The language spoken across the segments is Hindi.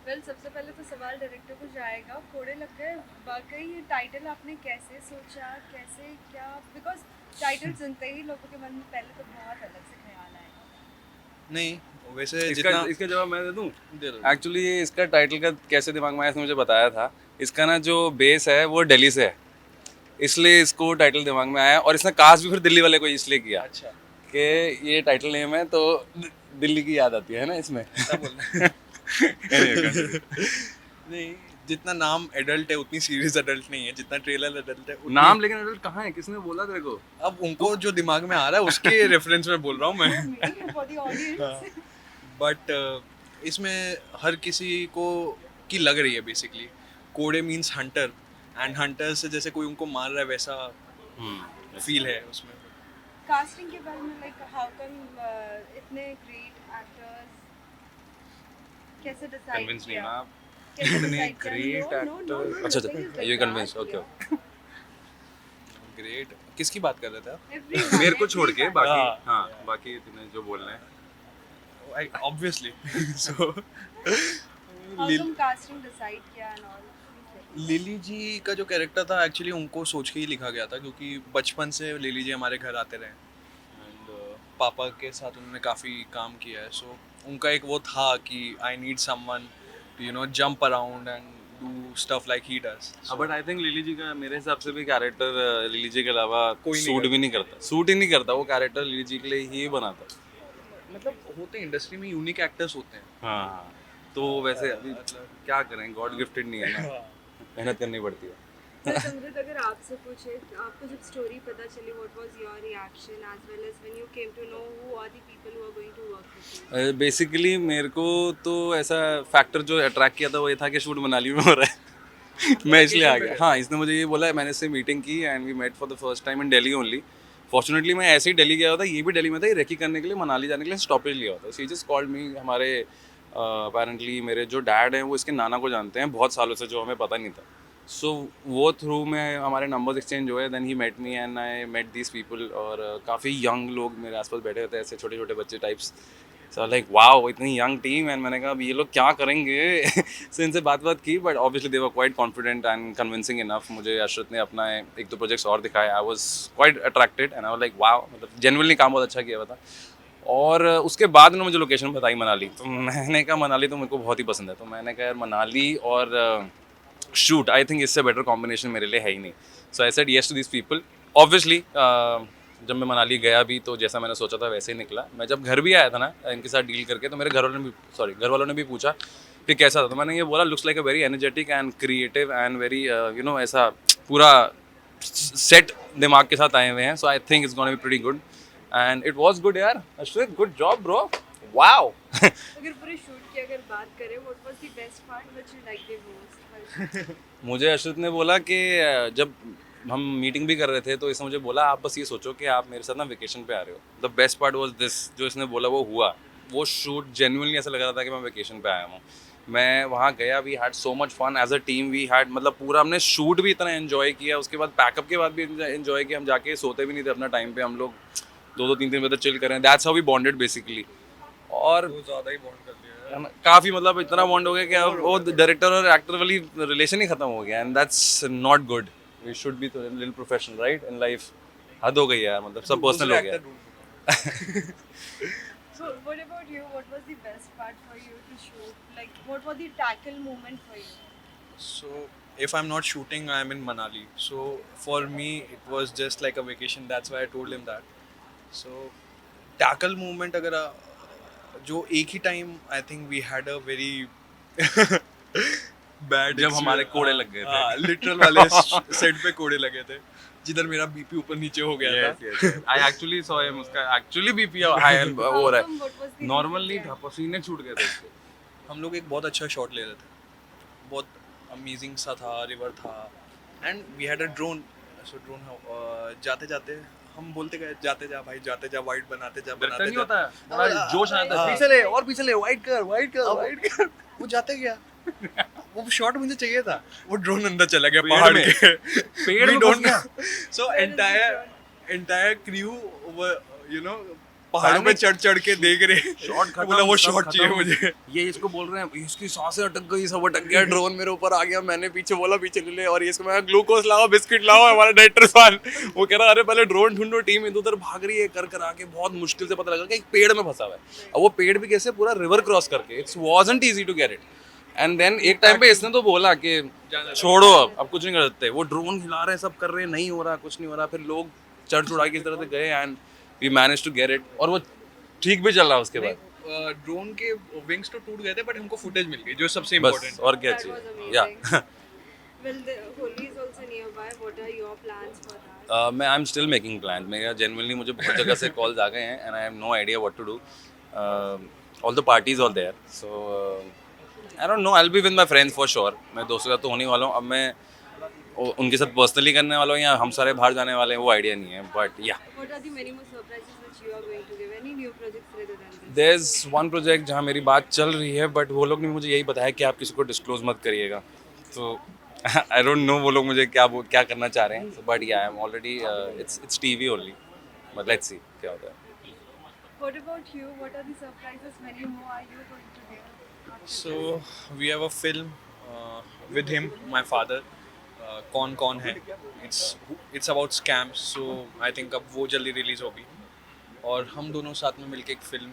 वेल सबसे पहले तो सवाल डायरेक्टर को जाएगा, कोड़े लग गए वाकई ये टाइटल आपने कैसे सोचा, कैसे क्या, बिकॉज टाइटल सुनते ही लोगों के मन में पहले तो बहुत अलग से ख्याल आएगा। नहीं वैसे इसका जितना इसका जवाब मैं दे दूं। दे दो। एक्चुअली ये इसका टाइटल का कैसे दिमाग में आया इसने मुझे बताया था। इसका ना जो बेस है वो दिल्ली से है, इसलिए इसको टाइटल दिमाग में आया और इसने कास्ट भी फिर दिल्ली वाले को इसलिए किया अच्छा कि ये टाइटल नेम है तो दिल्ली की याद आती है ना इसमें। ऐसा बोलना Anyway, continue. नहीं, जितना नाम एडल्ट है उतनी सीरीज एडल्ट नहीं है, जितना ट्रेलर एडल्ट है उतनी... नाम लेकिन adult कहाँ है, किसने बोला तेरे को? अब उनको जो दिमाग में आ रहा है उसके रेफरेंस में बोल रहा हूँ मैं। For the audience. बट इसमें हर किसी को की लग रही है बेसिकली। कोड़े मीन्स हंटर, एंड हंटर से जैसे कोई उनको मार रहा है वैसा फील है उसमें। कास्टिंग के बारे में लाइक हाउ कम इतने ग्रेट एक्टर्स कैसे डिसाइड कन्विंस नहीं किया? ना आप? कैसे इतने decide किया? great No, no, no, actor- no, अच्छा nothing is अच्छा like ये that. Convince okay Yeah. Great किसकी बात कर रहे थे आप? Everyone, मेरे को छोड़ के everyone. बाकी हाँ। हाँ बाकी तूने जो बोलना है। Obviously so How come casting decide किया and all? लिली जी का जो कैरेक्टर था एक्चुअली उनको सोच के ही लिखा गया था, क्योंकि बचपन से लिली जी हमारे घर आते रहे एंड पापा के साथ उन्होंने काफ़ी काम किया है। सो उनका एक वो था कि I need someone to you know jump around and do stuff like he does. But I think Lily ji का मेरे हिसाब से भी कैरेक्टर लिली जी के अलावा कोई नहीं सूट करता। भी नहीं करता, सूट ही नहीं करता वो कैरेक्टर लिली जी के लिए ही बनाता। मतलब होते हैं इंडस्ट्री में यूनिक एक्टर्स होते हैं। हाँ तो वैसे अभी क्या करें, गॉड गिफ्टेड नहीं है ना, मेहनत करनी पड़ती है। So, समृद्ध, अगर आपसे पूछे आपको जब स्टोरी पता चली, what was your reaction as well as when you came to know who are the people who are going to work with you? Basically मेरे को तो ऐसा फैक्टर जो अट्रैक्ट किया था वो ये था कि शूट मनाली में हो रहा है। मैं इसलिए आ गया। हाँ इसने मुझे ये बोला, मैंने इससे मीटिंग की and we met for the first time in Delhi only. Fortunately मैं ऐसे ही दिल्ली गया हुआ था, ये भी दिल्ली में था, ये रेकी करने के लिए मनाली जाने के लिए स्टॉपेज लिया हुआ था। She just called me. हमारे अपेरेंटली मेरे जो डैड हैं वो इसके नाना को जानते हैं बहुत सालों से, जो हमें पता नहीं था। सो वो थ्रू में हमारे नंबर्स एक्सचेंज हुए, then he met me and I met these people. और काफ़ी यंग लोग मेरे आसपास बैठे रहते हैं, ऐसे छोटे छोटे बच्चे टाइप्स। सो लाइक वाओ इतनी यंग टीम। एंड मैंने कहा अब ये लोग क्या करेंगे। सो इनसे बात की, but obviously they were quite confident and convincing enough. मुझे अशरत ने अपना एक दो प्रोजेक्ट्स और दिखाए, I was quite attracted and I was like wow, मतलब जेनुअनली काम बहुत अच्छा किया हुआ था। और उसके बाद उन्होंने मुझे लोकेशन बताई मनाली, तो मैंने कहा मनाली तो मेरे को बहुत ही पसंद है। तो मैंने कहा यार मनाली और शूट, आई थिंक इससे बेटर कॉम्बिनेशन मेरे लिए है ही नहीं। So I said yes to this people. Obviously जब मैं मनाली गया भी तो जैसा मैंने सोचा था वैसे ही निकला। मैं जब घर भी आया था ना इनके साथ डील करके, तो मेरे घर वालों ने भी पूछा कि कैसा था। तो मैंने ये बोला looks like a very energetic and creative and very you know ऐसा पूरा सेट दिमाग के साथ आए हुए हैं। So I think it's gonna be pretty good and it was good यार। Ashwit good job bro, wow. अगर पूरे शूट की अगर बात करें, what was the best part which you liked the most? मुझे अश्वित ने बोला कि जब हम मीटिंग भी कर रहे थे तो इसने मुझे बोला आप बस ये सोचो कि आप मेरे साथ ना वेकेशन पे आ रहे हो। The best part was this, जो इसने बोला वो हुआ। वो शूट जेन्युइनली ऐसा लग रहा था कि मैं वेकेशन पे आया हूँ। मैं वहाँ गया, we had so much fun as a team, we had मतलब पूरा हमने शूट भी इतना एंजॉय किया, उसके बाद पैकअप के बाद भी एंजॉय किया। हम जाके सोते भी नहीं थे अपना टाइम पे, हम लोग 2-2 3 बजे तक चिल करें। That's how we bonded basically. और वो ज़्यादा ही बॉन्ड कर लिया है। काफ़ी मतलब इतना बॉन्ड हो गया कि अब वो डायरेक्टर और एक्टर वाली रिलेशन ही खत्म हो गया and that's not good. We should be little professional right in life. हद हो गई यार, मतलब सब पर्सनल हो गया। So what about you? What was the best part for you to shoot? Like what was the tackle moment for you? So if I'm not shooting, I'm in Manali. So for me, it was just like a vacation. That's why I told him that. So tackle movement, अगर जो एक ही time I think we had a very bad जब हमारे कोड़े लग गए थे। लिटरल वाले सेट पे कोड़े लगे थे, जिधर मेरा बीपी ऊपर नीचे हो गया था। आई एक्चुअली सॉ हिम, उसका एक्चुअली बीपी हाई हो रहा How come, what was है। the नॉर्मल reason नहीं there? था, पसीने छूट गए थे उसके। हम लोग एक बहुत अच्छा शॉट ले रहे थे, बहुत अमेजिंग सा था, रिवर था and we had a drone. So drone जाते जाते हम बोलते गए जाते जा भाई, जाते जा, वाइट बनाते जा डरता नहीं जा। होता है, बड़ा जोश आता है, हाँ। पीछे ले और पीछे ले, वाइट कर वाइट कर अब- वाइट कर। वो जाते गया, वो शॉट मुझे चाहिए था, वो ड्रोन अंदर चला गया पेड़ पहाड़ में। के। पेड़ We में don't फंस गया। know. So Where is the entire crew were, you know, पहाड़ों पे चढ़ के देख रहे शॉट खत्म, बोला वो सब शॉट चाहिए खत्म। मुझे। ये इसको बोल रहे हैं इसकी सांसें अटक गई, सब अटक गया, ड्रोन मेरे ऊपर आ गया, मैंने पीछे बोला पीछे ले ले, और ये इसको मैं ग्लूकोज लाओ, बिस्किट लाओ, हमारा डायरेक्टर साहब वो कह रहा अरे पहले ड्रोन ढूंढो, टीम इधर उधर भाग रही है, कर आके बहुत मुश्किल से पता लगा कि एक पेड़ में फंसा हुआ है। अब वो पेड़ भी कैसे, पूरा रिवर क्रॉस करके, it's wasn't easy to get it. And then एक टाइम पे इसने तो बोला कि छोड़ो अब कुछ नहीं कर सकते, वो ड्रोन हिला रहे हैं, सब कर रहे हैं, नहीं हो रहा, कुछ नहीं हो रहा, फिर लोग चढ़ चुढ़ा के इस तरह से गए and we manage to get it, और वो ठीक भी चल रहा उसके बाद। ड्रोन के विंग्स तो टूट गए थे बट हमको फुटेज मिल गई जो सबसे बस इम्पोर्टेंट। और क्या That was चाहिए। या amazing. Well, the Holi is also nearby. What are your plans for that? मैं I am still making plan. मेरा जेनुइनली मुझे बहुत जगह से कॉल्स आ गए हैं and I have no idea what to do. All the parties are there, so I don't know, I will be with my friends for sure. मैं दोस्तों के साथ तो होने वाला हूँ। अब मैं उनके साथ पर्सनली करने वाला हूँ या हम सारे बाहर जाने वाले हैं वो आइडिया नहीं है, बट या What are the many more surprises which you are going to give? Any new projects rather than this? There is one project जहाँ मेरी बात चल रही है, बट वो लोग ने मुझे यही बताया कि आप किसी को डिस्क्लोज मत करिएगा, तो आई डोंट नो वो लोग मुझे क्या करना चाह रहे हैं, बट या I am already it's TV only, but let's see क्या होता है। What about you? What are the surprises? Many more are you going to give? So we have a film with him, my father. कौन कौन है, it's about scams, so I think अब वो जल्दी रिलीज होगी और हम दोनों साथ में मिलके एक फिल्म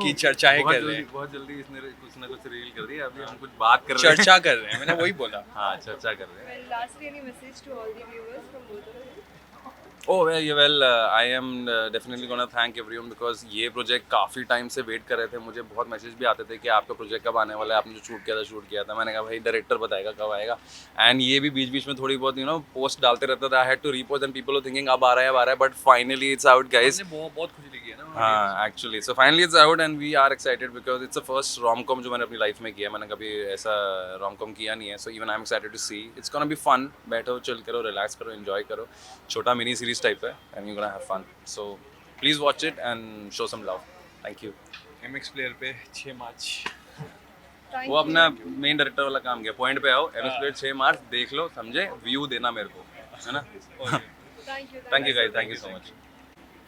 की चर्चाएं कर रहे हैं। बहुत जल्दी इसने कुछ ना कुछ रील कर दिया, अभी हम कुछ बात कर रहे हैं। चर्चा कर रहे हैं, मैंने वही बोला। हाँ चर्चा कर रहे हैं। Well, lastly, any message to all the viewers from both of you? Oh well, I am definitely gonna thank everyone because ये प्रोजेक्ट काफ़ी टाइम से वेट कर रहे थे। मुझे बहुत मैसेज भी आते थे कि आपका प्रोजेक्ट कब आने वाला है, आपने जो शूट किया था। मैंने कहा भाई डायरेक्टर बताएगा कब आएगा, एंड ये भी बीच बीच में थोड़ी बहुत पोस्ट डालते रहता था। I had to repost and people were thinking अब आ रहा है, but finally it's out guys. बहुत खुशी लगी है ना। हाँ actually, so finally it's out and we are excited because it's a first rom com जो मैंने अपनी लाइफ में किया। मैंने कभी ऐसा रोम कॉम किया नहीं है, so even I am excited to see. It's gonna be fun, बैठो चिल करो, रिलैक्स करो, एंजॉय करो। छोटा मिनी सीरीज टाइप है and you gonna have fun, so please watch it and show some love. Thank you. MX player पे 6 मार्च। Thank वो अपना मेन डायरेक्टर वाला काम किया, पॉइंट पे आओ, एमएस प्लेयर 6 मार्च देख लो, समझे, व्यू देना मेरे को, है ना। Thank you guys, thank you so much.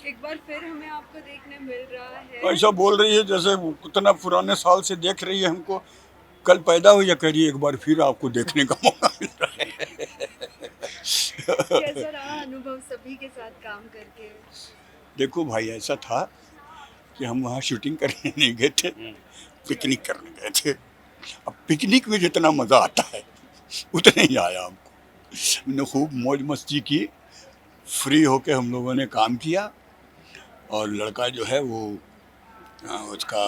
एक बार फिर हमें आपको देखने मिल रहा है। ऐसा बोल रही है जैसे उतना पुराने साल से देख रही है हमको, कल पैदा हुई या कह रही है एक बार फिर आपको देखने का मौका मिल रहा है। कैसा रहा अनुभव सभी के साथ काम करके? देखो भाई, ऐसा था कि हम वहाँ शूटिंग करने नहीं गए थे, पिकनिक करने गए थे। अब पिकनिक में जितना मज़ा आता है उतना ही आया हमको। हमने खूब मौज मस्ती की, फ्री होके हम लोगों ने काम किया, और लड़का जो है वो उसका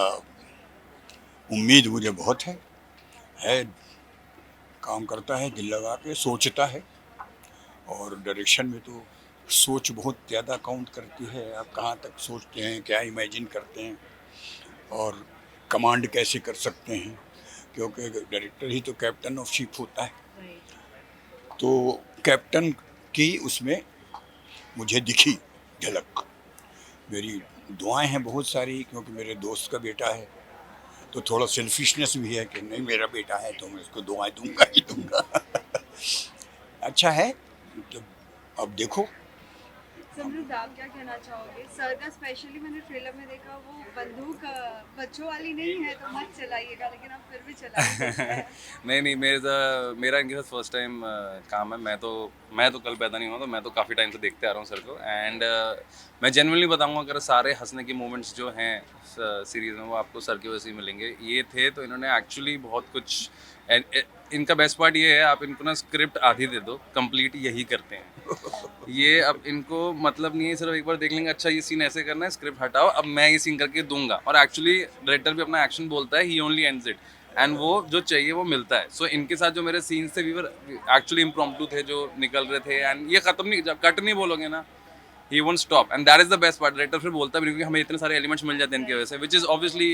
उम्मीद मुझे बहुत है, काम करता है, दिल लगा के सोचता है, और डायरेक्शन में तो सोच बहुत ज़्यादा काउंट करती है। आप कहाँ तक सोचते हैं, क्या इमेजिन करते हैं, और कमांड कैसे कर सकते हैं, क्योंकि डायरेक्टर ही तो कैप्टन ऑफ शिप होता है। तो कैप्टन की उसमें मुझे दिखी झलक। मेरी दुआएं हैं बहुत सारी, क्योंकि मेरे दोस्त का बेटा है, तो थोड़ा सेल्फिशनेस भी है कि नहीं मेरा बेटा है तो मैं उसको दुआएं दूंगा ही दूंगा। अच्छा है, तो अब देखो। समृद्ध, आप क्या कहना चाहोगे? सर का स्पेशली मैंने ट्रेलर में देखा, वो बंदूक बच्चों वाली नहीं है तो मत चलाइएगा, लेकिन आप फिर भी चलाइए। नहीं, मेरा इनके साथ फर्स्ट टाइम काम है। मैं तो कल पैदा नहीं हुआ, तो मैं तो काफ़ी टाइम से देखते आ रहा हूँ सर को, एंड मैं जेन्युइनली बताऊँगा, अगर सारे हंसने के मोमेंट्स जो हैं सीरीज़ में वो आपको सर की वजह से ही मिलेंगे। ये थे तो इन्होंने एक्चुअली बहुत कुछ, इनका बेस्ट पार्ट ये है, आप इनको ना स्क्रिप्ट आधी दे दो, कंप्लीट यही करते हैं। ये अब इनको मतलब नहीं है सिर्फ एक बार देख लेंगे अच्छा ये सीन ऐसे करना है, स्क्रिप्ट हटाओ, अब मैं ये सीन करके दूंगा। और एक्चुअली डायरेक्टर भी अपना एक्शन बोलता है, ही ओनली एंड्स इट, एंड वो जो चाहिए वो मिलता है। सो इनके साथ जो मेरे सीन्स थे, वी वर एक्चुअली इम्प्रॉम्प्टू थे जो निकल रहे थे, एंड ये खत्म नहीं, जब कट नहीं बोलोगे ना, he won't stop, and that is the best part। Director फिर बोलता भी नहीं, क्योंकि हमें इतने सारे एलिमेंट्स मिल जाते हैं इनकी वजह से, which is obviously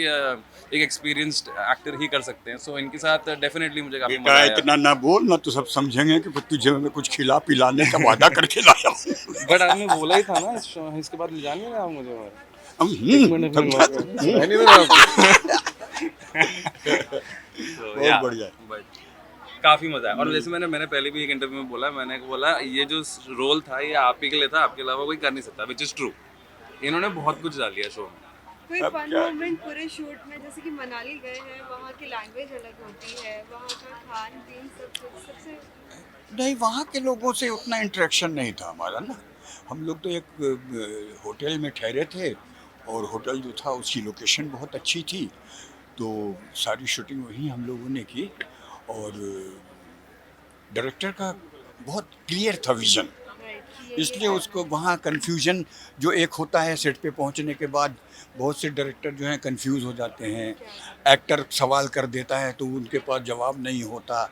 एक एक्सपीरियंस्ड एक्टर ही कर सकते हैं। सो इनके साथ डेफिनेटली मुझे काफी मजा बेटा आया। इतना ना बोल ना, तो सब समझेंगे कि तुझे मैं कुछ खिला पिलाने का वादा करके लाया हूँ। बट आपने बोला ही था ना इसके बाद ले जानिए ना आप मुझे। बहुत बढ़िया। काफ़ी मज़ा है। और जैसे मैंने पहले भी एक इंटरव्यू में बोला, मैंने बोला ये जो रोल था ये आप ही के लिए था, आपके अलावा कोई कर नहीं सकता, विच इज़ ट्रू। इन्होंने बहुत कुछ डाल दिया शो में। कोई अब फन क्या- मोमेंट पूरे शूट में, जैसे कि मनाली गए हैं, वहाँ की लैंग्वेज अलग होती है, वहाँ का खान पीन सब कुछ सबसे नहीं, वहाँ के लोगों से उतना इंटरेक्शन नहीं था हमारा ना। हम लोग तो एक होटल में ठहरे थे, और होटल जो था उसकी लोकेशन बहुत अच्छी थी, तो सारी शूटिंग वहीं हम लोगों ने की। और डायरेक्टर का बहुत क्लियर था विज़न, राइट। इसलिए उसको वहाँ कन्फ्यूजन जो एक होता है सेट पे पहुँचने के बाद, बहुत से डायरेक्टर जो हैं कंफ्यूज हो जाते हैं, एक्टर सवाल कर देता है तो उनके पास जवाब नहीं होता।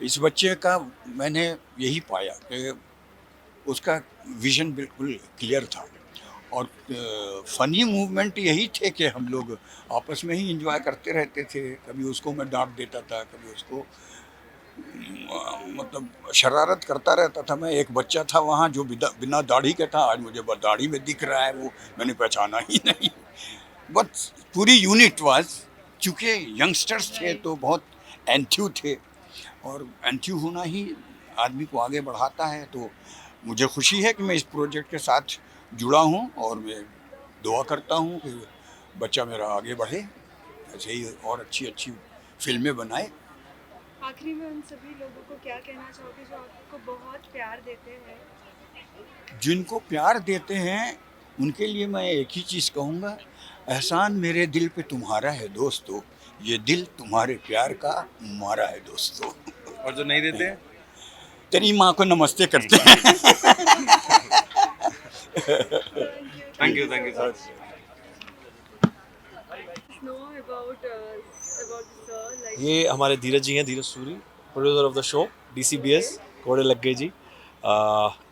इस बच्चे का मैंने यही पाया कि उसका विजन बिल्कुल क्लियर था। और फनी मूवमेंट यही थे कि हम लोग आपस में ही एंजॉय करते रहते थे। कभी उसको मैं डांट देता था, कभी उसको मतलब शरारत करता रहता था मैं। एक बच्चा था वहाँ जो बिना दाढ़ी के था, आज मुझे बस दाढ़ी में दिख रहा है, वो मैंने पहचाना ही नहीं। बट पूरी यूनिट वाज, चूँकि यंगस्टर्स थे तो बहुत एंथ्यू थे, और एंथ्यू होना ही आदमी को आगे बढ़ाता है। तो मुझे खुशी है कि मैं इस प्रोजेक्ट के साथ जुड़ा हूँ, और मैं दुआ करता हूँ कि बच्चा मेरा आगे बढ़े, ऐसे ही और अच्छी अच्छी फिल्में बनाए। आखिरी में उन सभी लोगों को क्या कहना चाहोगे जो आपको बहुत प्यार देते हैं? जिनको प्यार देते हैं उनके लिए मैं एक ही चीज़ कहूँगा, एहसान मेरे दिल पे तुम्हारा है दोस्तों, ये दिल तुम्हारे प्यार का मारा है दोस्तों। और जो नहीं देते हैं, तेरी माँ को नमस्ते करते हैं। Thank you sir. Know about sir, like ये हमारे धीरज जी हैं, Dheeraj Suri, producer of the show DCBS कोड़े लग गए जी।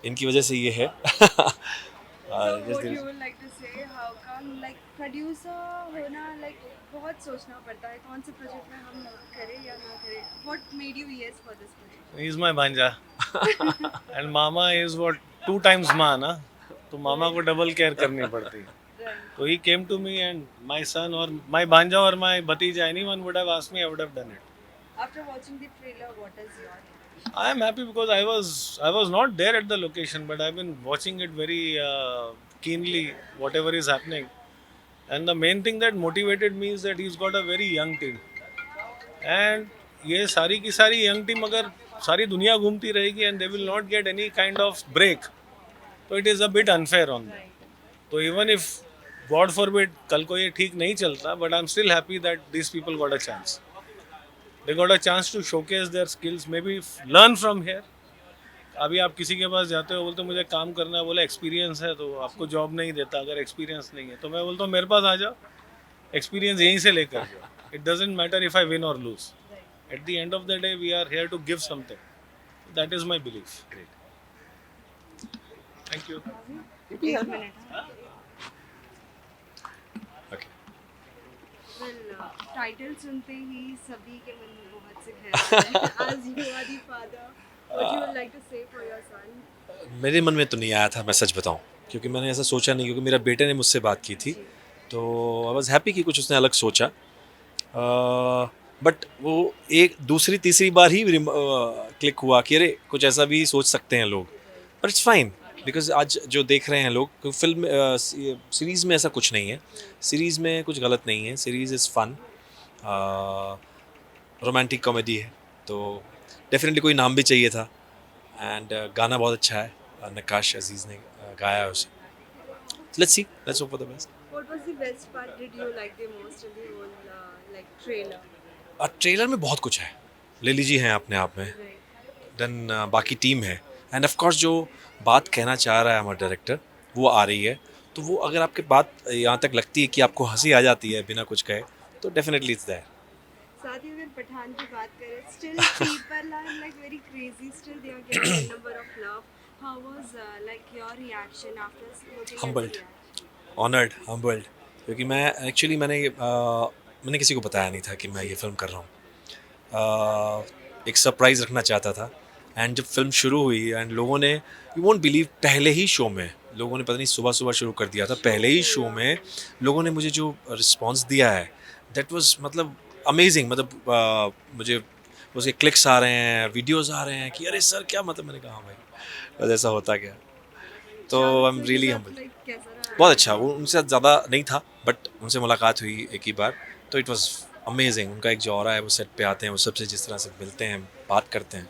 इनकी वजह से ये है। so just what Dheeraj- you would like to say, how come like producer होना like बहुत सोचना पड़ता है कौन से प्रोजेक्ट में हम करें या ना करें? What made you yes for this project? He's my banja. And mama is what 2 times माँ ना, तो मामा को डबल केयर करनी पड़ती है। Right. So he came to me and my son or my banja or my bhatija, anyone would have asked me, I would have done it. After watching the trailer, what is your reaction? I am happy because I was not there at the location, but I've been watching it very keenly, whatever is happening. And the main thing that motivated me is that he's got a very young team. And ये सारी की सारी young team अगर सारी दुनिया घूमती रहेगी and they will not get any kind of break, तो it is a bit unfair on them. तो even if God forbid कल को ये ठीक नहीं चलता, but I'm still happy that these people got a chance. They got a chance to showcase their skills, maybe learn from here. अभी आप किसी के पास जाते हो, बोलते हो मुझे काम करना है, बोले एक्सपीरियंस है, तो आपको जॉब नहीं देता अगर एक्सपीरियंस नहीं है। तो मैं बोलता हूँ मेरे पास आ जाओ, एक्सपीरियंस यहीं से लेकर जाओ। It doesn't matter if I win और lose, at the end of the day we are here to give something. That is my belief. Thank you. एक मिनट। Well, टाइटल सुनते ही सभी के मन में बहुत से ख्याल हैं। As you are the father, what you would like to say for your son? मेरे मन में तो नहीं आया था, मैं सच बताऊं, क्योंकि मैंने ऐसा सोचा नहीं, क्योंकि मेरा बेटे ने मुझसे बात की थी, तो आई वॉज हैप्पी कि कुछ उसने अलग सोचा। बट वो एक दूसरी तीसरी बार ही क्लिक हुआ कि अरे कुछ ऐसा भी सोच सकते हैं लोग, पर इट्स फाइन, बिकॉज आज जो देख रहे हैं लोग फिल्म सीरीज़ में ऐसा कुछ नहीं है, सीरीज़ में कुछ गलत नहीं है, series is fun, romantic comedy है, तो डेफिनेटली कोई नाम भी चाहिए था। एंड गाना बहुत अच्छा है, नक्काश अजीज़ ने गाया है उसे। Let's see, let's hope for the best. What was the best part did you like the most in the whole like trailer? Trailer में बहुत कुछ है, ले लीजिए हैं अपने आप में, Right. देन बाकी टीम है, एंड ऑफ कोर्स जो बात कहना चाह रहा है हमारा डायरेक्टर वो आ रही है, तो वो अगर आपके बात यहाँ तक लगती है कि आपको हंसी आ जाती है बिना कुछ कहे, तो डेफिनेटली इट्स देयर। साथ ही अगर पठान की बात करें, still people are like very crazy, still they are getting a number of love. How was like your reaction after looking Humbled. at the reaction? Honoured, humbled, क्योंकि मैंने किसी को बताया नहीं था कि मैं ये फिल्म कर रहा हूँ, एक सरप्राइज़ रखना चाहता था। एंड जब फिल्म शुरू हुई एंड लोगों ने, यू वोंट बिलीव, पहले ही शो में लोगों ने पता नहीं सुबह सुबह शुरू कर दिया था, पहले ही शो में लोगों ने मुझे जो रिस्पांस दिया है दैट वाज मतलब अमेजिंग। मतलब मुझे उसके क्लिक्स आ रहे हैं, वीडियोस आ रहे हैं कि अरे सर क्या मतलब, मैंने कहा हाँ भाई बस ऐसा होता क्या। तो आई एम रियली हम्बल। बहुत अच्छा, वो उनसे ज़्यादा नहीं था बट उनसे मुलाकात हुई एक ही बार, तो इट वाज अमेजिंग। उनका एक जो ऑरा है, वो सेट पे आते हैं, वो सबसे जिस तरह से मिलते हैं, बात करते हैं,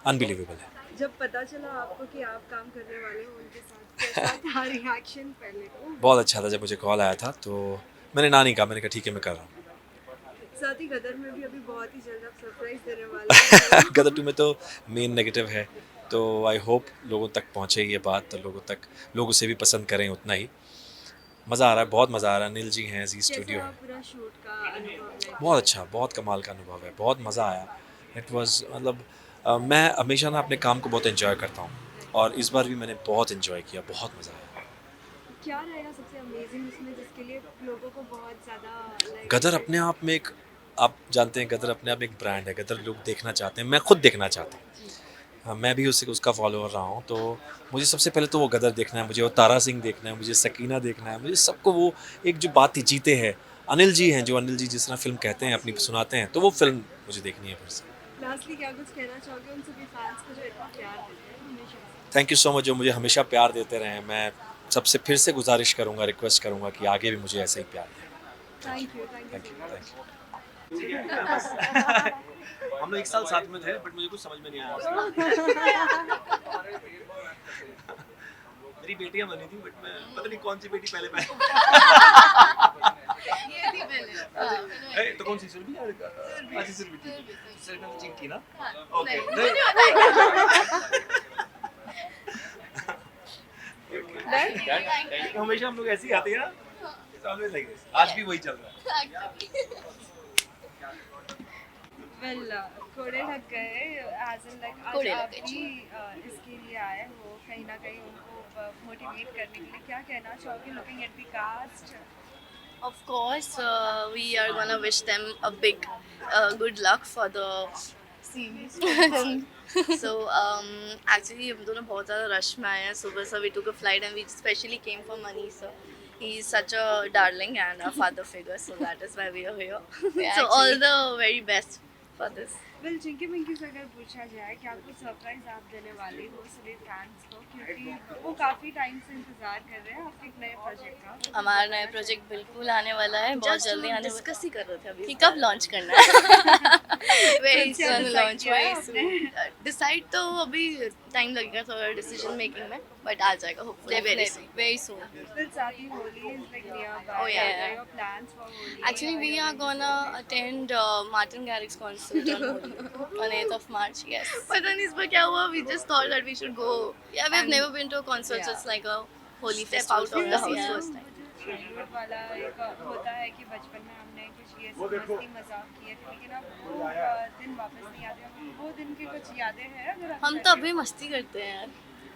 अनबिलीवेबल है। जब पता चला आपको कि आप काम करने वाले हो उनके साथ, कैसा था रिएक्शन पहले तो? बहुत अच्छा था जब मुझे कॉल आया था, तो मैंने ना नहीं कहा, मैंने कहा ठीक है मैं कर रहा हूँ। साथ ही गदर में भी अभी बहुत ही जल्द आप सरप्राइज देने वाले हैं। गदर 2 में तो मेन नेगेटिव है, तो आई होप लोगों तक पहुँचे ये बात, तो लोग उसे भी पसंद करें उतना ही। मज़ा आ रहा है, बहुत मज़ा आ रहा है। अनिल जी हैं, जी स्टूडियो कैसा है। पूरा शूट का अनुभव है? बहुत अच्छा, बहुत कमाल का अनुभव है, बहुत मज़ा आया। इट वाज मतलब मैं हमेशा ना अपने काम को बहुत एंजॉय करता हूँ, और इस बार भी मैंने बहुत एंजॉय किया, बहुत मज़ा आया। क्या रहेगा सबसे अमेजिंग उसमें जिसके लिए लोगों को बहुत ज़्यादा like गदर अपने आप में एक, आप जानते हैं गदर अपने आप में एक ब्रांड है। गदर लोग देखना चाहते हैं, मैं खुद देखना चाहता हूँ। हाँ, मैं भी उसका फॉलोअर रहा हूँ, तो मुझे सबसे पहले तो वो गदर देखना है, मुझे वो तारा सिंह देखना है, मुझे सकीना देखना है, मुझे सबको वो एक जो बात जीते हैं। अनिल जी हैं, जो अनिल जी जिस तरह फिल्म कहते हैं, अपनी सुनाते हैं, तो वो फिल्म मुझे देखनी है फिर से। लास्टली क्या कुछ कहना चाहोगे उन सभी फैंस को जो इतना प्यार देते हैं हमेशा से? थैंक यू सो मच, जो मुझे हमेशा प्यार देते रहे हैं। मैं सबसे फिर से गुजारिश करूँगा, रिक्वेस्ट करूँगा कि आगे भी मुझे ऐसे ही प्यार दें। Thank you thank so you, much. Thank you. हम लोग 1 साल साथ में थे, बट मुझे कुछ समझ में नहीं आया। मेरी बेटियां बनी थी, बट मैं पता नहीं कौन सी बेटी पहले ये थी पहले। तो कौन सी सुरभि? अच्छा सुरभि, ठीक है। सुरभि में चिंकी ना? ओके। हमेशा हम लोग ऐसे ही आते हैं ना, ऑलवेज लाइक दिस। आज भी वही चल रहा है। वेल कोड़े लग गए एज इन लाइक आज कोड़े लग आप गए, भी इसके लिए आए हो कहीं ना कहीं उनको मोटिवेट करने के लिए, क्या कहना चाहोगे looking at the cast? Of course, we are gonna wish them a big good luck for the series. So actually हम दोनों बहुत ज़्यादा रश में आए हैं। सुबह से we took a flight and we specially came for Mani sir. He is such a darling and a father figure, so that is why we are here. So all the very best for this. Well Chinki Minki से अगर पूछा जाए क्या कुछ सरप्राइज आप देने वाले हो सभी फैंस को, क्योंकि वो काफ़ी टाइम से इंतजार कर रहे हैं आपके एक नए प्रोजेक्ट का? हमारा नया प्रोजेक्ट बिल्कुल आने वाला है, बहुत जल्दी आने डिस्कस ही कर रहे थे अभी कि कब लॉन्च करना है। वेरी तो क्या सून decide लॉन्च, किया है वेरी आपने? सून। डिसाइड तो अभी टाइम लगेगा थोड़ा डिसीजन मेकिंग में, बट आ जाएगा होपफुली वेरी सून। फिर साथ ही Holi is like nearby, Oh, yeah. what are your plans for Holi? Actually, we are gonna attend Martin Garrix concert on Holi on 8th of March. Yes. पता नहीं इस बार क्या हुआ? We just thought that we should go. Yeah, we've never been to a concert, so it's like a Holi festival out for of the us. house Yeah. first time. Bollywood वाला एक होता है कि बचपन में हमने कुछ ये मस्ती मजाक किए थे, लेकिन अब वो दिन वापस नहीं आते। वो दिन की कुछ यादें हैं अगर आप हम तो अभी मस्ती करते हैं यार।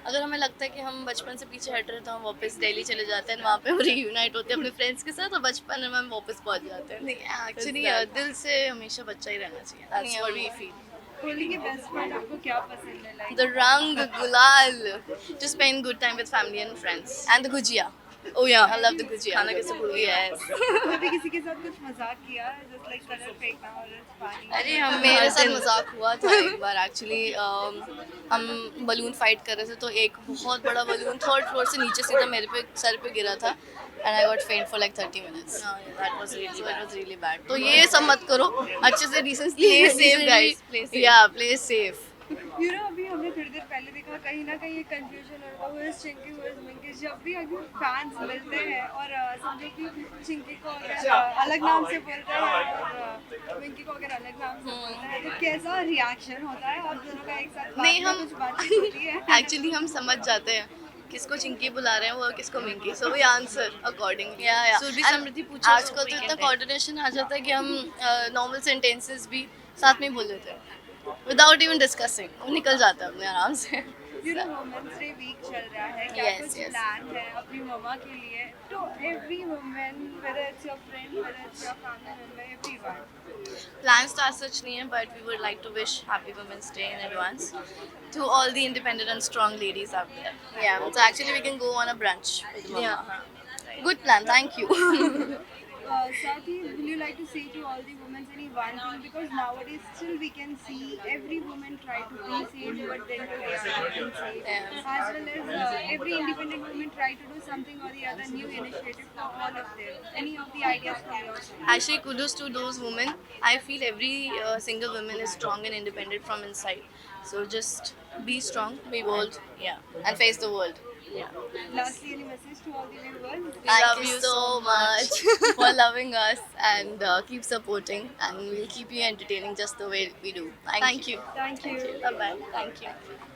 अगर हमें लगता है कि हम बचपन से पीछे हट रहे हैं तो हम वापस दिल्ली चले जाते हैं, वहाँ पे हम रीयूनाइट होते हैं अपने फ्रेंड्स के साथ और बचपन में हम वापस पहुँच जाते हैं। नहीं एक्चुअली दिल से हमेशा बच्चा ही रहना चाहिए। That's what we feel. Holi के बेस्ट पार्ट आपको क्या पसंद है? Like The rang gulal, to spend good time with family and friends, and the gujia. Oh yeah, I love the gujia. खाना कैसे भूल गई? Yes. कभी किसी के साथ कुछ मजाक किया जस्ट लाइक कलर फेंकना और पानी? अरे हम मेरे साथ मजाक हुआ था एक बार एक्चुअली। हम बलून फाइट कर रहे थे, तो एक बहुत बड़ा बलून 3rd फ्लोर से नीचे सीधा मेरे पे सर पे गिरा था एंड आई गॉट फेंट for like 30 minutes. That was really bad. तो ये सब मत करो, अच्छे से डिसेंटली प्ले सेफ गाइस। या प्ले सेफ। यू नो अभी हमने थोड़ी देर पहले देखा कहीं ना कहीं कंफ्यूजन होगा who is Chinki who is Minki. जब भी अगर फैंस मिलते हैं और समझो कि चिंकी को अगर अलग नाम से बोलते हैं और मिंकी को अगर अलग नाम से बोलते हैं तो कैसा रिएक्शन होता है आप दोनों का एक साथ? नहीं, हम कुछ बातचीत होती है एक्चुअली हम समझ जाते हैं किसको चिंकी बुला रहे हैं वो किसको Minki, so we answer accordingly. Surbhi Samriddhi पूछा आजकल तो इतना कोऑर्डिनेशन आ जाता है कि हम नॉर्मल सेंटेंसेस भी साथ में ही बोल देते हैं विदाउट इवन डिस्कसिंग, निकल जाता है अपने आराम से। You know women's day week चल रहा है, क्या Yes, कुछ yes. प्लान है अपनी मम्मा के लिए? तो every women whether it's your friend whether it's your family member everyone. Plans तो as such नहीं है, but we would like to wish Happy Women's Day in advance to all the independent and strong ladies out there. Yeah, so actually we can go on a brunch with Mama. Yeah. Good plan, thank you. साथ ही will you like to say to all the women influence any one thing, because nowadays still we can see every woman try to be same what they do they are being same. Yeah. As well as every independent woman try to do something or the other new initiative for all of them. Any of the ideas from your side? Actually, kudos to those women. I feel every single woman is strong and independent from inside. So just be strong, be bold, yeah, and face the world. Yeah. Lastly, any message to all the viewers? We love you so much for loving us, and keep supporting, and we'll keep you entertaining just the way we do. Thank you. Thank you. Bye bye. Thank you.